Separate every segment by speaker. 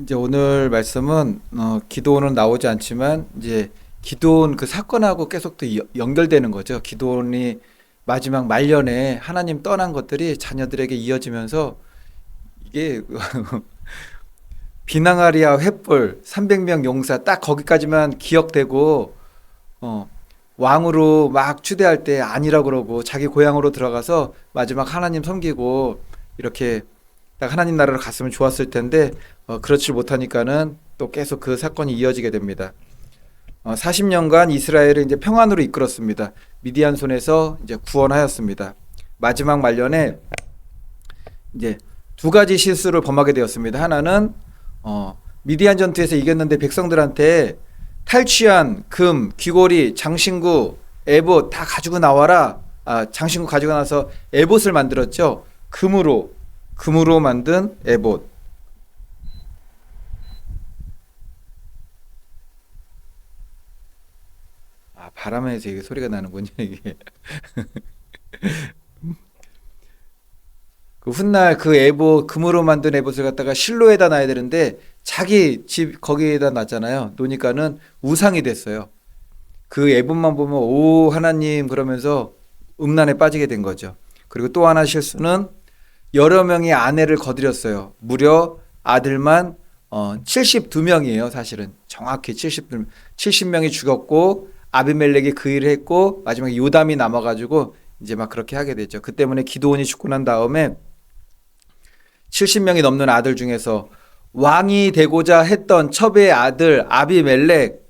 Speaker 1: 이제 오늘 말씀은 기도원은 나오지 않지만 이제 기도원 그 사건하고 계속 또 연결되는 거죠. 기도원이 마지막 말년에 하나님 떠난 것들이 자녀들에게 이어지면서 이게 비낭아리아 횃불 300명 용사 딱 거기까지만 기억되고 어, 왕으로 막 추대할 때 아니라 그러고 자기 고향으로 들어가서 마지막 하나님 섬기고 이렇게 딱 하나님 나라로 갔으면 좋았을 텐데 그렇지 못하니까는 또 계속 그 사건이 이어지게 됩니다. 40년간 이스라엘을 이제 평안으로 이끌었습니다. 미디안 손에서 이제 구원하였습니다. 마지막 말년에 이제 두 가지 실수를 범하게 되었습니다. 하나는 미디안 전투에서 이겼는데 백성들한테 탈취한 금, 귀고리, 장신구, 에봇 다 가지고 나와라. 장신구 가지고 나서 에봇을 만들었죠. 금으로 만든 에봇. 바람에서 이게 소리가 나는군요, 이게. 그 훗날 그 에봇, 금으로 만든 에봇을 갖다가 실로에다 놔야 되는데 자기 집 거기에다 놨잖아요. 놓으니까는 우상이 됐어요. 그 에봇만 보면 오 하나님 그러면서 음란에 빠지게 된 거죠. 그리고 또 하나 실수는 여러 명의 아내를 거드렸어요. 무려 아들만 72명이에요. 사실은 정확히 70명이 죽었고 아비멜렉이 그 일을 했고 마지막에 요담이 남아가지고 이제 막 그렇게 하게 되죠. 그 때문에 기드온이 죽고 난 다음에 70명이 넘는 아들 중에서 왕이 되고자 했던 첩의 아들 아비멜렉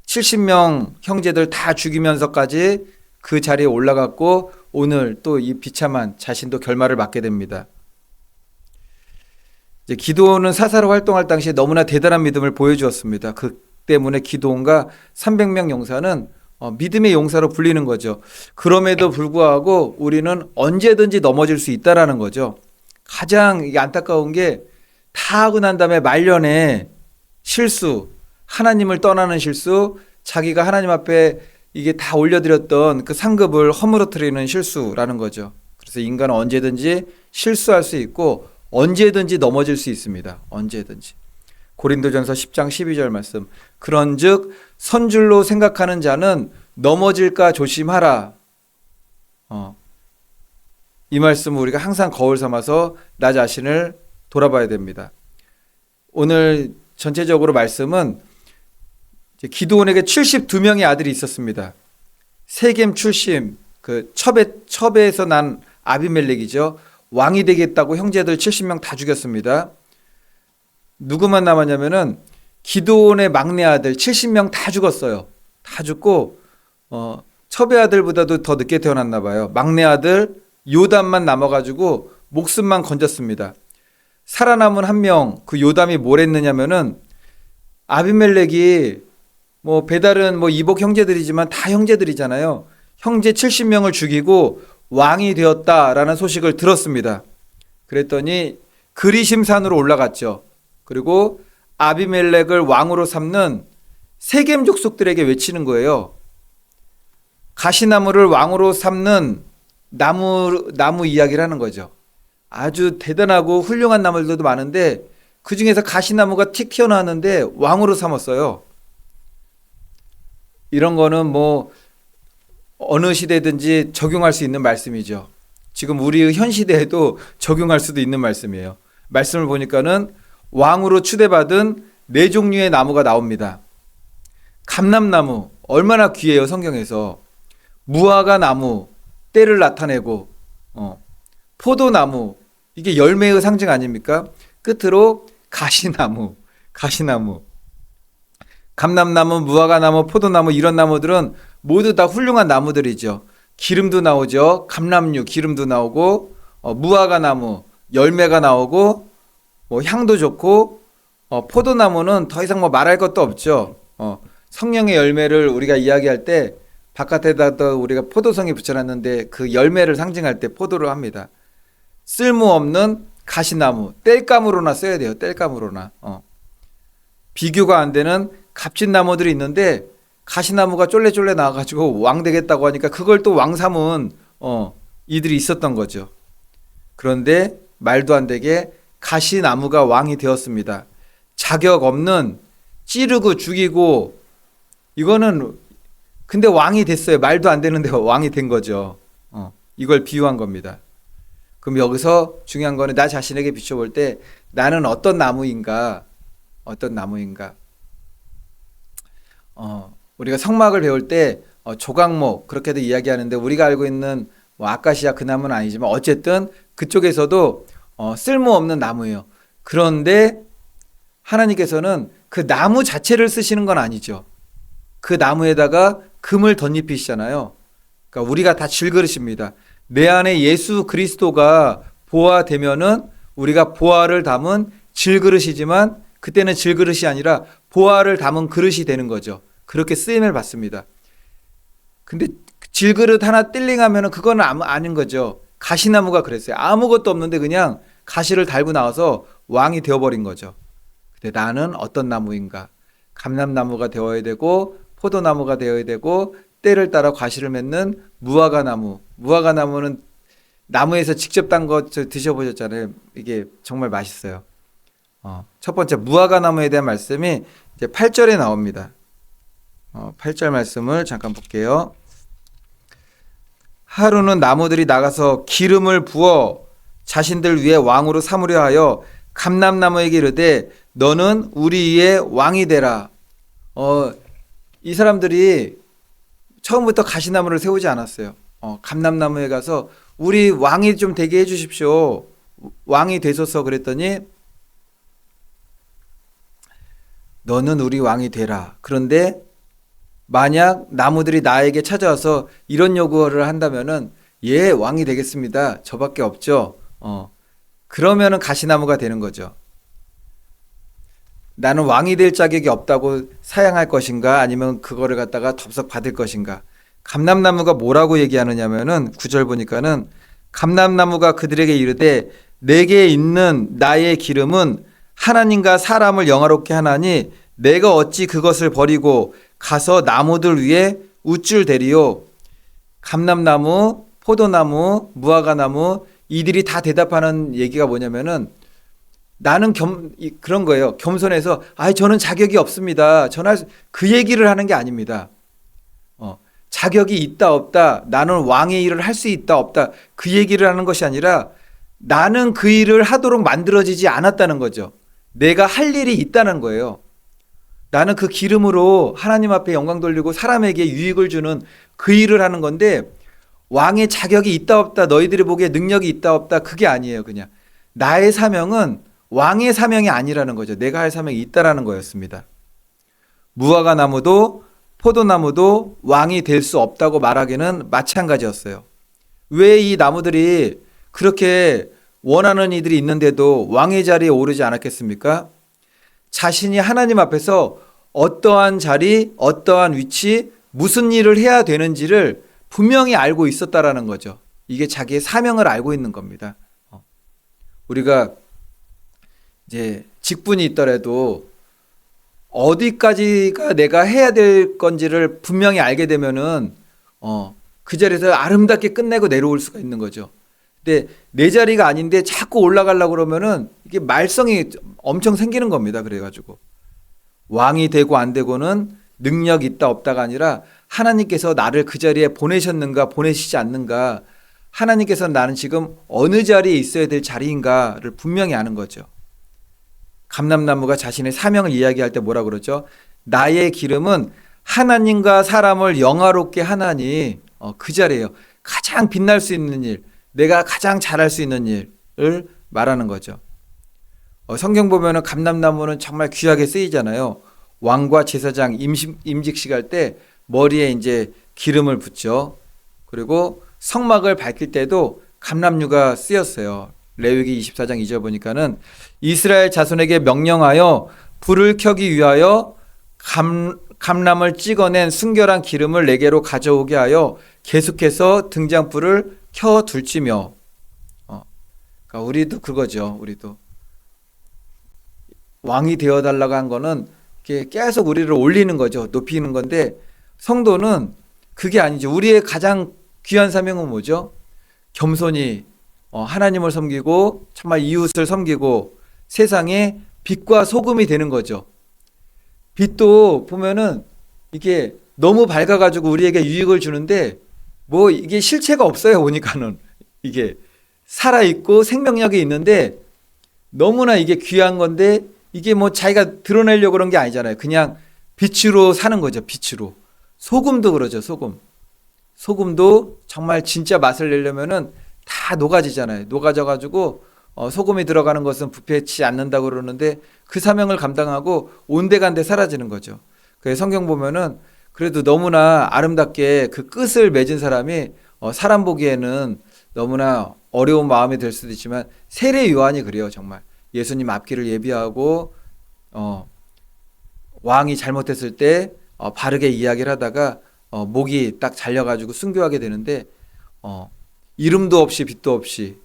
Speaker 1: 70명 형제들 다 죽이면서까지 그 자리에 올라갔고 오늘 또 이 비참한 자신도 결말을 맞게 됩니다. 이제 기드온은 사사로 활동할 당시에 너무나 대단한 믿음을 보여주었습니다. 그 때문에 기드온과 300명 용사는 믿음의 용사로 불리는 거죠. 그럼에도 불구하고 우리는 언제든지 넘어질 수 있다라는 거죠. 가장 안타까운 게 다 하고 난 다음에 말년에 실수, 하나님을 떠나는 실수, 자기가 하나님 앞에 이게 다 올려드렸던 그 상급을 허물어뜨리는 실수라는 거죠. 그래서 인간은 언제든지 실수할 수 있고 언제든지 넘어질 수 있습니다. 언제든지. 고린도전서 10장 12절 말씀. 그런즉 선줄로 생각하는 자는 넘어질까 조심하라. 이 말씀을 우리가 항상 거울 삼아서 나 자신을 돌아봐야 됩니다. 오늘 전체적으로 말씀은 기드온에게 72명의 아들이 있었습니다. 세겜 출신 그 첩에서 난 아비멜렉이죠. 왕이 되겠다고 형제들 70명 다 죽였습니다. 누구만 남았냐면은 기드온의 막내 아들 70명 다 죽었어요. 다 죽고 첩의 아들보다도 더 늦게 태어났나 봐요. 막내 아들 요담만 남아가지고 목숨만 건졌습니다. 살아남은 한 명, 그 요담이 뭘 했느냐면은 아비멜렉이 뭐 배달은 뭐 이복 형제들이지만 다 형제들이잖아요. 형제 70명을 죽이고 왕이 되었다라는 소식을 들었습니다. 그랬더니 그리심산으로 올라갔죠. 그리고 아비멜렉을 왕으로 삼는 세겜 족속들에게 외치는 거예요. 가시나무를 왕으로 삼는 나무 이야기를 하는 거죠. 아주 대단하고 훌륭한 나무들도 많은데 그 중에서 가시나무가 틱 튀어나왔는데 왕으로 삼았어요. 이런 거는 뭐 어느 시대든지 적용할 수 있는 말씀이죠. 지금 우리의 현 시대에도 적용할 수도 있는 말씀이에요. 말씀을 보니까는 왕으로 추대받은 네 종류의 나무가 나옵니다. 감람나무 얼마나 귀해요. 성경에서. 무화과 나무 때를 나타내고 포도나무 이게 열매의 상징 아닙니까? 끝으로 가시나무 감람나무, 무화과나무, 포도나무 이런 나무들은 모두 다 훌륭한 나무들이죠. 기름도 나오죠. 감람류 기름도 나오고 무화과나무 열매가 나오고 뭐 향도 좋고 포도나무는 더 이상 뭐 말할 것도 없죠. 성령의 열매를 우리가 이야기할 때 바깥에다 우리가 포도송이 붙여놨는데 그 열매를 상징할 때 포도를 합니다. 쓸모없는 가시나무 땔감으로나 써야 돼요. 땔감으로나. 비교가 안 되는 값진 나무들이 있는데 가시나무가 쫄래쫄래 나와가지고 왕 되겠다고 하니까 그걸 또 왕 삼은 이들이 있었던 거죠. 그런데 말도 안 되게 가시나무가 왕이 되었습니다. 자격 없는, 찌르고 죽이고, 이거는 근데 왕이 됐어요. 말도 안 되는데 왕이 된 거죠. 이걸 비유한 겁니다. 그럼 여기서 중요한 거는 나 자신에게 비춰볼 때 나는 어떤 나무인가? 어떤 나무인가? 우리가 성막을 배울 때 조각목 그렇게도 이야기하는데 우리가 알고 있는 뭐 아카시아 그 나무는 아니지만 어쨌든 그쪽에서도 쓸모없는 나무예요. 그런데 하나님께서는 그 나무 자체를 쓰시는 건 아니죠. 그 나무에다가 금을 덧입히시잖아요. 그러니까 우리가 다 질그릇입니다. 내 안에 예수 그리스도가 보화되면은 우리가 보화를 담은 질그릇이지만 그때는 질그릇이 아니라 보화를 담은 그릇이 되는 거죠. 그렇게 쓰임을 받습니다. 근데 질그릇 하나 뜰링하면은 그거는 아닌 거죠. 가시나무가 그랬어요. 아무것도 없는데 그냥 가시를 달고 나와서 왕이 되어버린 거죠. 근데 나는 어떤 나무인가? 감람나무가 되어야 되고 포도나무가 되어야 되고 때를 따라 과실을 맺는 무화과나무. 무화과나무는 나무에서 직접 딴 거 드셔보셨잖아요. 이게 정말 맛있어요. 첫 번째 무화과나무에 대한 말씀이 이제 8절에 나옵니다. 8절 말씀을 잠깐 볼게요. 하루는 나무들이 나가서 기름을 부어 자신들 위에 왕으로 삼으려 하여 감람나무에게 이르되 너는 우리 위에 왕이 되라. 이 사람들이 처음부터 가시나무를 세우지 않았어요. 감람나무에 가서 우리 왕이 좀 되게 해주십시오. 왕이 되소서 그랬더니 너는 우리 왕이 되라. 그런데 만약 나무들이 나에게 찾아와서 이런 요구를 한다면은 예, 왕이 되겠습니다. 저밖에 없죠. 그러면은 가시나무가 되는 거죠. 나는 왕이 될 자격이 없다고 사양할 것인가 아니면 그거를 갖다가 덥석 받을 것인가. 감람나무가 뭐라고 얘기하느냐면은 9절 보니까는 감람나무가 그들에게 이르되 내게 있는 나의 기름은 하나님과 사람을 영화롭게 하나니 내가 어찌 그것을 버리고 가서 나무들 위에 우쭐 대리요. 감람나무, 포도나무, 무화과나무 이들이 다 대답하는 얘기가 뭐냐면은 나는 그런 거예요. 겸손해서 저는 자격이 없습니다. 그 얘기를 하는 게 아닙니다. 자격이 있다 없다, 나는 왕의 일을 할 수 있다 없다, 그 얘기를 하는 것이 아니라 나는 그 일을 하도록 만들어지지 않았다는 거죠. 내가 할 일이 있다는 거예요. 나는 그 기름으로 하나님 앞에 영광 돌리고 사람에게 유익을 주는 그 일을 하는 건데 왕의 자격이 있다 없다, 너희들이 보기에 능력이 있다 없다, 그게 아니에요. 그냥 나의 사명은 왕의 사명이 아니라는 거죠. 내가 할 사명이 있다라는 거였습니다. 무화과 나무도 포도나무도 왕이 될 수 없다고 말하기는 마찬가지였어요. 왜 이 나무들이 그렇게 원하는 이들이 있는데도 왕의 자리에 오르지 않았겠습니까? 자신이 하나님 앞에서 어떠한 자리, 어떠한 위치, 무슨 일을 해야 되는지를 분명히 알고 있었다라는 거죠. 이게 자기의 사명을 알고 있는 겁니다. 우리가 이제 직분이 있더라도 어디까지가 내가 해야 될 건지를 분명히 알게 되면은 그 자리에서 아름답게 끝내고 내려올 수가 있는 거죠. 근데 내 자리가 아닌데 자꾸 올라가려고 그러면은 이게 말썽이 엄청 생기는 겁니다. 그래가지고 왕이 되고 안 되고는 능력 있다 없다가 아니라 하나님께서 나를 그 자리에 보내셨는가 보내시지 않는가, 하나님께서 나는 지금 어느 자리에 있어야 될 자리인가를 분명히 아는 거죠. 감람나무가 자신의 사명을 이야기할 때 뭐라 그러죠? 나의 기름은 하나님과 사람을 영화롭게 하나니, 그 자리예요. 가장 빛날 수 있는 일, 내가 가장 잘할 수 있는 일을 말하는 거죠. 성경 보면은 감람나무는 정말 귀하게 쓰이잖아요. 왕과 제사장 임직식 할 때 머리에 이제 기름을 붓죠. 그리고 성막을 밝힐 때도 감람류가 쓰였어요. 레위기 24장 2절 보니까는 이스라엘 자손에게 명령하여 불을 켜기 위하여 감람을 찍어낸 순결한 기름을 내게로 가져오게 하여 계속해서 등잔불을 켜둘지며. 그러니까 우리도 그거죠. 우리도 왕이 되어달라고 한 거는 계속 우리를 올리는 거죠. 높이는 건데 성도는 그게 아니죠. 우리의 가장 귀한 사명은 뭐죠? 겸손히 하나님을 섬기고 정말 이웃을 섬기고 세상에 빛과 소금이 되는 거죠. 빛도 보면은 이게 너무 밝아가지고 우리에게 유익을 주는데 뭐 이게 실체가 없어요. 보니까는 이게 살아있고 생명력이 있는데 너무나 이게 귀한 건데 이게 뭐 자기가 드러내려고 그런 게 아니잖아요. 그냥 빛으로 사는 거죠. 빛으로. 소금도 그러죠. 소금도 정말 진짜 맛을 내려면은 다 녹아지잖아요. 녹아져가지고 소금이 들어가는 것은 부패치 않는다고 그러는데 그 사명을 감당하고 온데간데 사라지는 거죠. 그래서 성경 보면은 그래도 너무나 아름답게 그 끝을 맺은 사람이 사람 보기에는 너무나 어려운 마음이 될 수도 있지만 세례 요한이 그래요. 정말 예수님 앞길을 예비하고 왕이 잘못했을 때 바르게 이야기를 하다가 목이 딱 잘려가지고 순교하게 되는데 이름도 없이 빛도 없이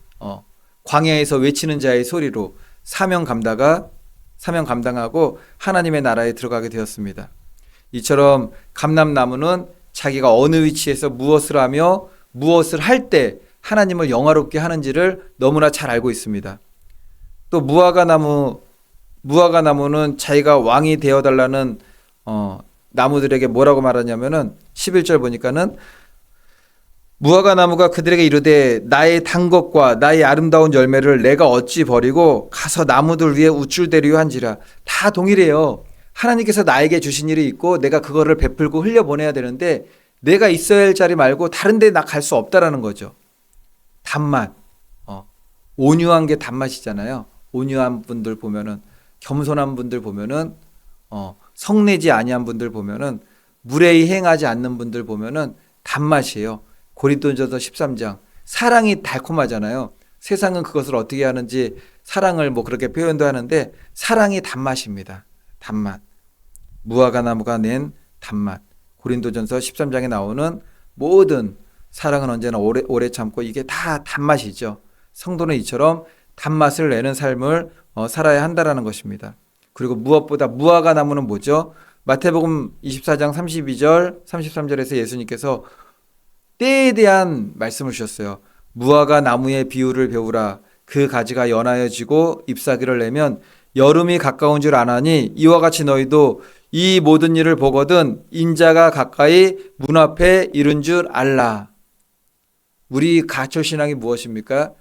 Speaker 1: 광야에서 외치는 자의 소리로 사명 감당하고 하나님의 나라에 들어가게 되었습니다. 이처럼 감람나무는 자기가 어느 위치에서 무엇을 하며 무엇을 할 때 하나님을 영화롭게 하는지를 너무나 잘 알고 있습니다. 또 무화과나무는 자기가 왕이 되어달라는 나무들에게 뭐라고 말하냐면은 11절 보니까는 무화과나무가 그들에게 이르되 나의 단 것과 나의 아름다운 열매를 내가 어찌 버리고 가서 나무들 위에 우쭐대리요 한지라. 다 동일해요. 하나님께서 나에게 주신 일이 있고 내가 그거를 베풀고 흘려보내야 되는데 내가 있어야 할 자리 말고 다른 데 나 갈 수 없다라는 거죠. 단맛. 온유한 게 단맛이잖아요. 온유한 분들 보면은 겸손한 분들 보면은 성내지 아니한 분들 보면은 무례히 행하지 않는 분들 보면은 단맛이에요. 고린도전서 13장. 사랑이 달콤하잖아요. 세상은 그것을 어떻게 하는지 사랑을 뭐 그렇게 표현도 하는데 사랑이 단맛입니다. 단맛. 무화과나무가 낸 단맛. 고린도전서 13장에 나오는 모든 사랑은 언제나 오래 참고 이게 다 단맛이죠. 성도는 이처럼 단맛을 내는 삶을 살아야 한다라는 것입니다. 그리고 무엇보다 무화과나무는 뭐죠? 마태복음 24장 32절, 33절에서 예수님께서 때에 대한 말씀을 주셨어요. 무화과나무의 비유를 배우라. 그 가지가 연하여지고 잎사귀를 내면 여름이 가까운 줄 아나니 이와 같이 너희도 이 모든 일을 보거든 인자가 가까이 문 앞에 이른 줄 알라. 우리 가초신앙이 무엇입니까?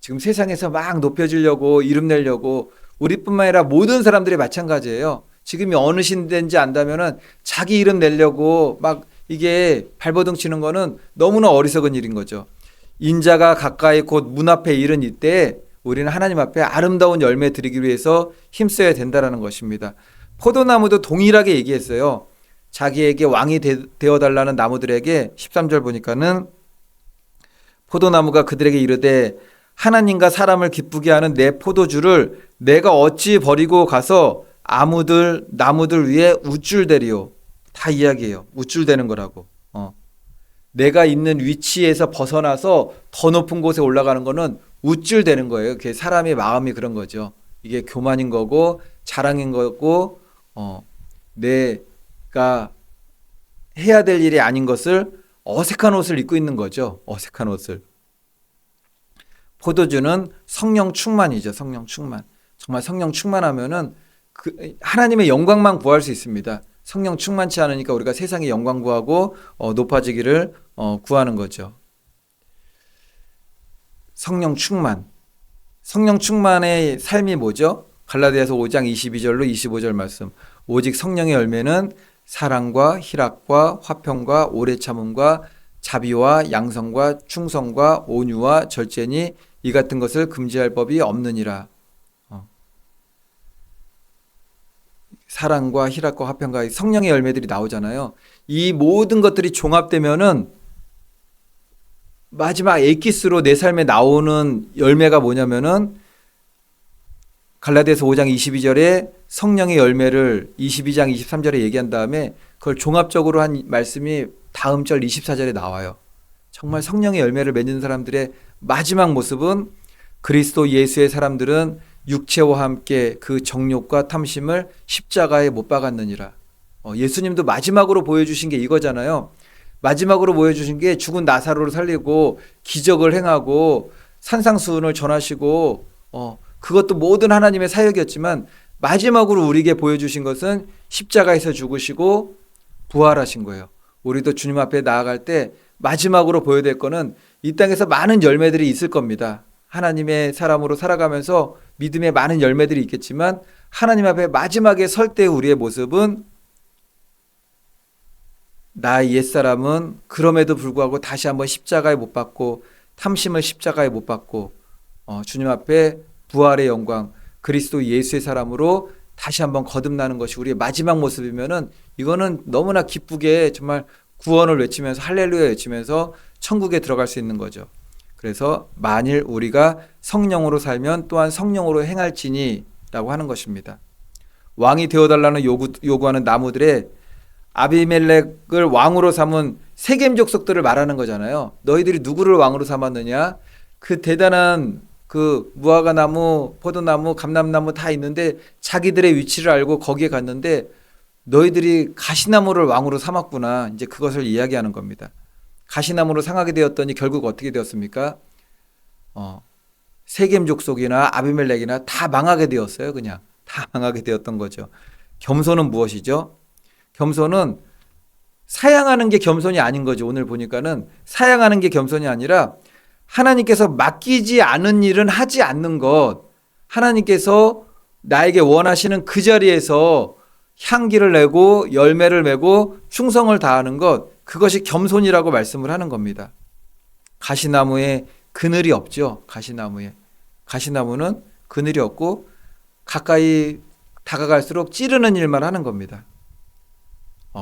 Speaker 1: 지금 세상에서 막 높여지려고 이름 내려고 우리뿐만 아니라 모든 사람들이 마찬가지예요. 지금이 어느 시대인지 안다면은 자기 이름 내려고 막 이게 발버둥 치는 거는 너무나 어리석은 일인 거죠. 인자가 가까이 곧 문 앞에 이른 이때 우리는 하나님 앞에 아름다운 열매 드리기 위해서 힘써야 된다는 것입니다. 포도나무도 동일하게 얘기했어요. 자기에게 왕이 되어달라는 나무들에게 13절 보니까는 포도나무가 그들에게 이르되 하나님과 사람을 기쁘게 하는 내 포도주를 내가 어찌 버리고 가서 나무들 위에 우쭐대리요. 다 이야기해요. 우쭐대는 거라고. 내가 있는 위치에서 벗어나서 더 높은 곳에 올라가는 거는 우쭐대는 거예요. 그게 사람의 마음이 그런 거죠. 이게 교만인 거고 자랑인 거고 내가 해야 될 일이 아닌 것을 어색한 옷을 입고 있는 거죠. 어색한 옷을. 포도주는 성령 충만이죠. 성령 충만. 정말 성령 충만하면은 하나님의 영광만 구할 수 있습니다. 성령 충만치 않으니까 우리가 세상의 영광 구하고 높아지기를 구하는 거죠. 성령 충만. 성령 충만의 삶이 뭐죠? 갈라디아서 5장 22절로 25절 말씀. 오직 성령의 열매는 사랑과 희락과 화평과 오래 참음과 자비와 양성과 충성과 온유와 절제니 이 같은 것을 금지할 법이 없느니라. 사랑과 희락과 화평과 성령의 열매들이 나오잖아요. 이 모든 것들이 종합되면은 마지막 엑기스로 내 삶에 나오는 열매가 뭐냐면은 갈라디아서 5장 22절에 성령의 열매를 22장 23절에 얘기한 다음에 그걸 종합적으로 한 말씀이 다음 절 24절에 나와요. 정말 성령의 열매를 맺는 사람들의 마지막 모습은 그리스도 예수의 사람들은 육체와 함께 그 정욕과 탐심을 십자가에 못 박았느니라. 예수님도 마지막으로 보여주신 게 이거잖아요. 마지막으로 보여주신 게 죽은 나사로를 살리고 기적을 행하고 산상수훈을 전하시고 그것도 모든 하나님의 사역이었지만 마지막으로 우리에게 보여주신 것은 십자가에서 죽으시고 부활하신 거예요. 우리도 주님 앞에 나아갈 때 마지막으로 보여될 거는 이 땅에서 많은 열매들이 있을 겁니다. 하나님의 사람으로 살아가면서 믿음의 많은 열매들이 있겠지만 하나님 앞에 마지막에 설 때 우리의 모습은 나의 옛사람은 그럼에도 불구하고 다시 한번 십자가에 못 박고 탐심을 십자가에 못 박고 주님 앞에 부활의 영광 그리스도 예수의 사람으로 다시 한번 거듭나는 것이 우리의 마지막 모습이면은 이거는 너무나 기쁘게 정말 구원을 외치면서 할렐루야 외치면서 천국에 들어갈 수 있는 거죠. 그래서 만일 우리가 성령으로 살면 또한 성령으로 행할지니 라고 하는 것입니다. 왕이 되어달라는 요구하는 나무들의 아비멜렉을 왕으로 삼은 세겜 족속들을 말하는 거잖아요. 너희들이 누구를 왕으로 삼았느냐? 그 대단한 그 무화과 나무, 포도나무, 감람나무 다 있는데 자기들의 위치를 알고 거기에 갔는데 너희들이 가시나무를 왕으로 삼았구나. 이제 그것을 이야기하는 겁니다. 가시나무로 상하게 되었더니 결국 어떻게 되었습니까? 세겜 족속이나 아비멜렉이나 다 망하게 되었어요. 그냥 다 망하게 되었던 거죠. 겸손은 무엇이죠? 겸손은 사양하는 게 겸손이 아닌 거죠. 오늘 보니까는 사양하는 게 겸손이 아니라 하나님께서 맡기지 않은 일은 하지 않는 것, 하나님께서 나에게 원하시는 그 자리에서 향기를 내고 열매를 매고 충성을 다하는 것, 그것이 겸손이라고 말씀을 하는 겁니다. 가시나무에 그늘이 없죠. 가시나무는 그늘이 없고 가까이 다가갈수록 찌르는 일만 하는 겁니다.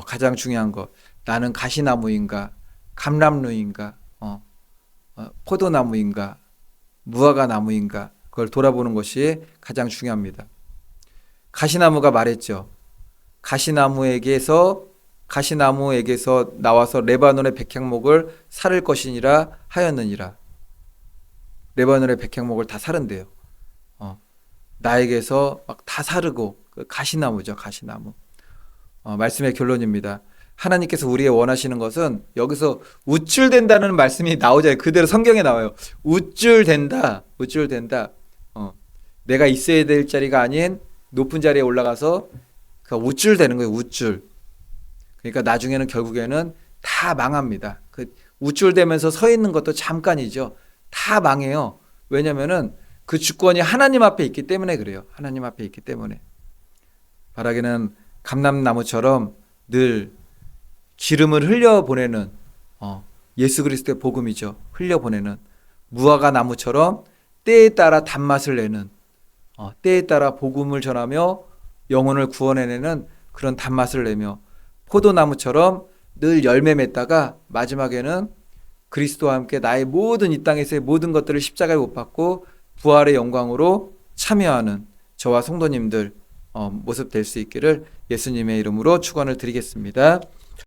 Speaker 1: 가장 중요한 것, 나는 가시나무인가 감람나무인가 포도나무인가 무화과 나무인가 그걸 돌아보는 것이 가장 중요합니다. 가시나무가 말했죠. 가시나무에게서 나와서 레바논의 백향목을 사를 것이니라 하였느니라. 레바논의 백향목을 다 사른대요. 나에게서 막 다 사르고 그 가시나무죠. 가시나무. 말씀의 결론입니다. 하나님께서 우리의 원하시는 것은 여기서 우쭐된다는 말씀이 나오잖아요. 그대로 성경에 나와요. 우쭐된다. 내가 있어야 될 자리가 아닌 높은 자리에 올라가서 우쭐대는 거예요. 우쭐. 그러니까 나중에는 결국에는 다 망합니다. 그 우쭐대면서 서 있는 것도 잠깐이죠. 다 망해요. 왜냐면은 그 주권이 하나님 앞에 있기 때문에 그래요. 하나님 앞에 있기 때문에. 바라기는 감람나무처럼 늘 기름을 흘려보내는 예수 그리스도의 복음이죠. 흘려보내는 무화과 나무처럼 때에 따라 단맛을 내는 때에 따라 복음을 전하며 영혼을 구원해내는 그런 단맛을 내며 포도나무처럼 늘 열매 맺다가 마지막에는 그리스도와 함께 나의 모든 이 땅에서의 모든 것들을 십자가에 못 박고 부활의 영광으로 참여하는 저와 성도님들 모습 될 수 있기를 예수님의 이름으로 축원을 드리겠습니다.